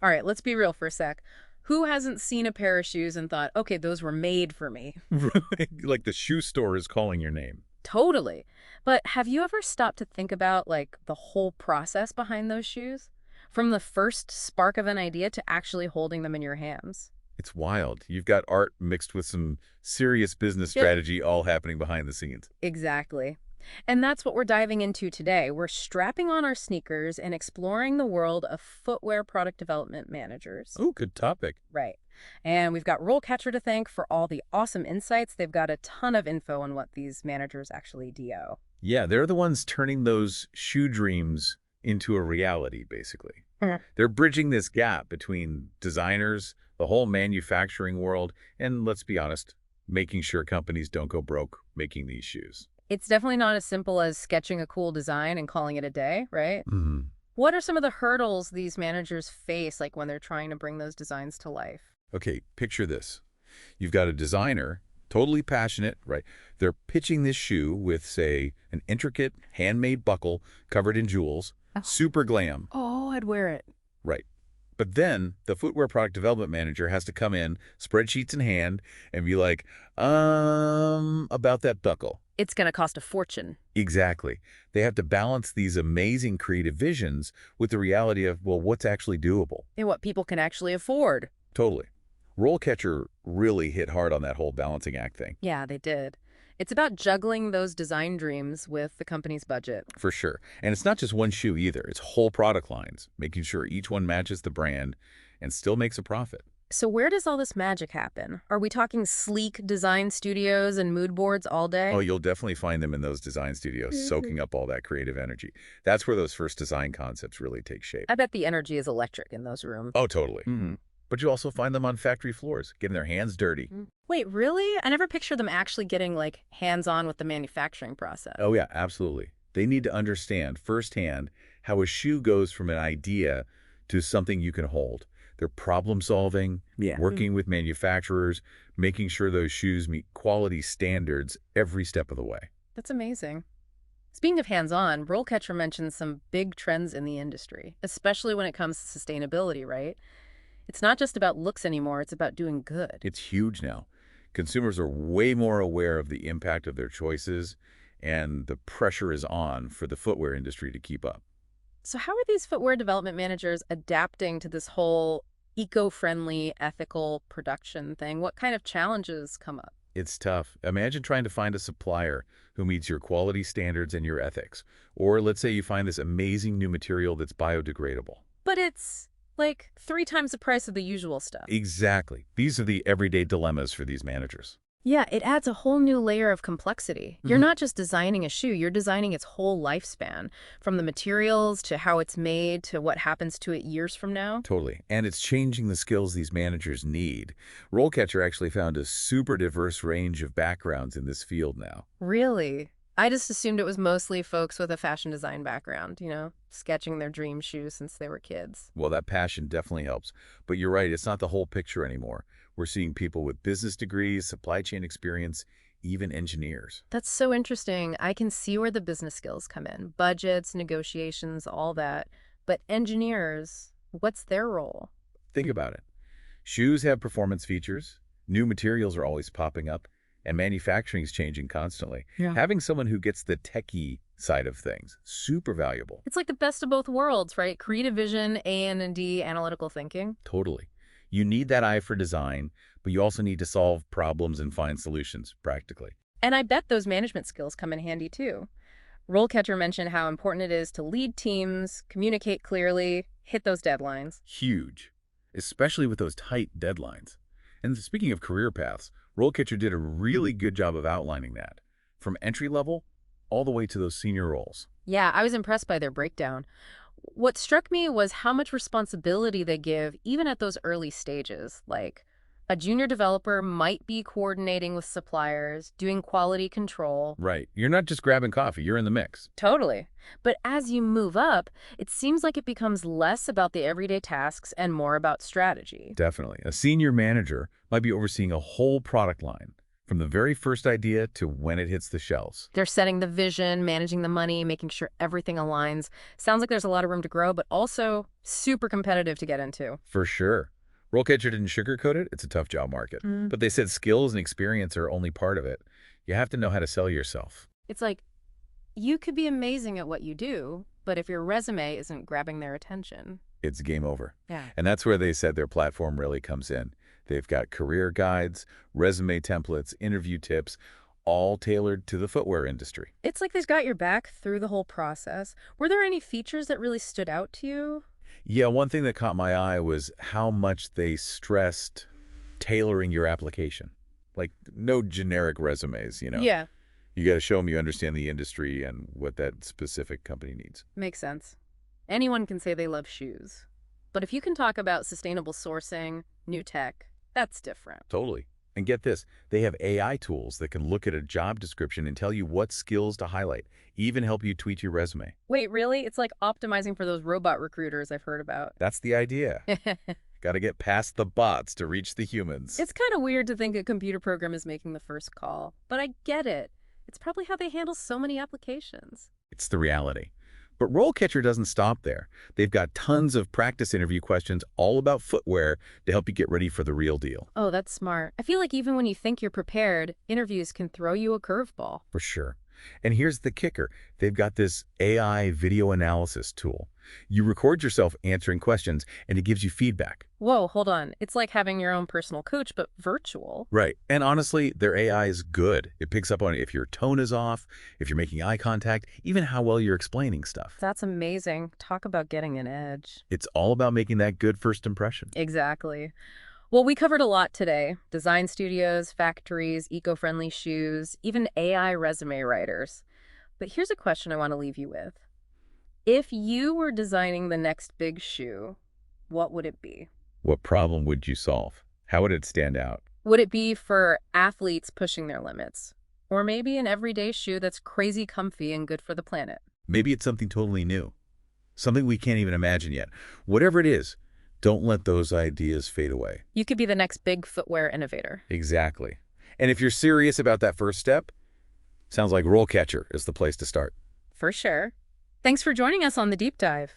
All right, let's be real for a sec. Who hasn't seen a pair of shoes and thought, okay, those were made for me? Right? Like the shoe store is calling your name. Totally. But have you ever stopped to think about, like, the whole process behind those shoes? From the first spark of an idea to actually holding them in your hands. It's wild. You've got art mixed with some serious business Yep. strategy all happening behind the scenes. Exactly. And that's what we're diving into today. We're strapping on our sneakers and exploring the world of footwear product development managers. Oh, good topic. Right. And we've got RoleCatcher to thank for all the awesome insights. They've got a ton of info on what these managers actually do. Yeah, they're the ones turning those shoe dreams into a reality, basically. Mhm. They're bridging this gap between designers, the whole manufacturing world, and let's be honest, making sure companies don't go broke making these shoes. It's definitely not as simple as sketching a cool design and calling it a day, right? Hmm. What are some of the hurdles these managers face, like when they're trying to bring those designs to life? Okay, picture this. You've got a designer, totally passionate, right? They're pitching this shoe with, say, an intricate handmade buckle covered in jewels, Oh, super glam, oh, I'd wear it. right? But then the footwear product development manager has to come in, spreadsheets in hand, and be like, about that buckle. It's going to cost a fortune. Exactly. They have to balance these amazing creative visions with the reality of, well, what's actually doable? And what people can actually afford. Totally. RoleCatcher really hit hard on that whole balancing act thing, Yeah, they did. It's about juggling those design dreams with the company's budget. for sure. And it's not just one shoe either. It's whole product lines, making sure each one matches the brand and still makes a profit. So where does all this magic happen? Are we talking sleek design studios and mood boards all Oh, day? you'll definitely find them in those design studios, soaking up all that creative energy. That's where those first design concepts really take shape. I bet the energy is electric in those rooms. Oh, totally. But you also find them on factory floors, getting their hands dirty. Wait, really? I never pictured them actually getting, like, hands-on with the manufacturing process. Oh, yeah, absolutely. They need to understand firsthand how a shoe goes from an idea to something you can hold. They're problem solving, Yeah. working with manufacturers, making sure those shoes meet quality standards every step of the way. That's amazing. Speaking of hands-on, RoleCatcher mentions some big trends in the industry, especially when it comes to sustainability, right? It's not just about looks anymore, it's about doing good. It's huge now. Consumers are way more aware of the impact of their choices, and the pressure is on for the footwear industry to keep up. So how are these footwear development managers adapting to this whole eco-friendly, ethical production thing? What kind of challenges come up? It's tough. Imagine trying to find a supplier who meets your quality standards and your ethics. Or let's say you find this amazing new material that's biodegradable. But it's like 3 times the price of the usual stuff. Exactly. These are the everyday dilemmas for these managers. Yeah, it adds a whole new layer of complexity. You're not just designing a shoe, you're designing its whole lifespan, from the materials to how it's made to what happens to it years from now. Totally. And it's changing the skills these managers need. RoleCatcher actually found a super diverse range of backgrounds in this field now. Really? I just assumed it was mostly folks with a fashion design background, sketching their dream shoes since they were kids. Well, that passion definitely helps. But you're right, it's not the whole picture anymore. We're seeing people with business degrees, supply chain experience, even engineers. That's so interesting. I can see where the business skills come in. Budgets, negotiations, all that. But engineers, what's their role? Think about it. Shoes have performance features, new materials are always popping up, and manufacturing is changing constantly. Yeah. Having someone who gets the techie side of things, super valuable. It's like the best of both worlds, right? Creative vision, A&D, analytical thinking. Totally. You need that eye for design, but you also need to solve problems and find solutions practically. And I bet those management skills come in handy too. RoleCatcher mentioned how important it is to lead teams, communicate clearly, hit those deadlines. Huge, especially with those tight deadlines. And speaking of career paths, RoleCatcher did a really good job of outlining that, from entry level all the way to those senior roles. Yeah, I was impressed by their breakdown. What struck me was how much responsibility they give even at those early stages. Like, a junior developer might be coordinating with suppliers, doing quality control. Right. You're not just grabbing coffee, you're in the mix. Totally. But as you move up, it seems like it becomes less about the everyday tasks and more about strategy. Definitely. A senior manager might be overseeing a whole product line, From the very first idea to when it hits the shelves. They're setting the vision, managing the money, making sure everything aligns. Sounds like there's a lot of room to grow, but also super competitive to get into. For sure. RoleCatcher didn't sugarcoat it. It's a tough job market. But they said skills and experience are only part of it. You have to know how to sell yourself. It's like, you could be amazing at what you do, but if your resume isn't grabbing their attention. It's game over. Yeah. And that's where they said their platform really comes in. They've got career guides, resume templates, interview tips, all tailored to the footwear industry. It's like they've got your back through the whole process. Were there any features that really stood out to you? Yeah, one thing that caught my eye was how much they stressed tailoring your application. Like, no generic resumes, you know? Yeah, You got to show them you understand the industry and what that specific company needs. makes sense. Anyone can say they love shoes. But if you can talk about sustainable sourcing, new tech, that's different. Totally. And get this, they have AI tools that can look at a job description and tell you what skills to highlight, even help you tweak your resume. Wait, really? It's like optimizing for those robot recruiters I've heard about. That's the idea. Got to get past the bots to reach the humans. It's kind of weird to think a computer program is making the first call, but I get it. It's probably how they handle so many applications. It's the reality. But RoleCatcher doesn't stop there. They've got tons of practice interview questions all about footwear to help you get ready for the real deal. Oh, that's smart. I feel like even when you think you're prepared, interviews can throw you a curveball. For sure. And here's the kicker. They've got this AI video analysis tool. You record yourself answering questions, and it gives you feedback. Whoa, hold on. It's like having your own personal coach, but virtual. Right. And honestly, their AI is good. It picks up on if your tone is off, if you're making eye contact, even how well you're explaining stuff. That's amazing. Talk about getting an edge. It's all about making that good first impression. Exactly. Well, we covered a lot today. Design studios, factories, eco-friendly shoes, even AI resume writers. But here's a question I want to leave you with. If you were designing the next big shoe, what would it be? What problem would you solve? How would it stand out? Would it be for athletes pushing their limits? Or maybe an everyday shoe that's crazy comfy and good for the planet? Maybe it's something totally new. Something we can't even imagine yet. Whatever it is, don't let those ideas fade away. You could be the next big footwear innovator. Exactly. And if you're serious about that first step, sounds like RoleCatcher is the place to start. For sure. Thanks for joining us on the deep dive.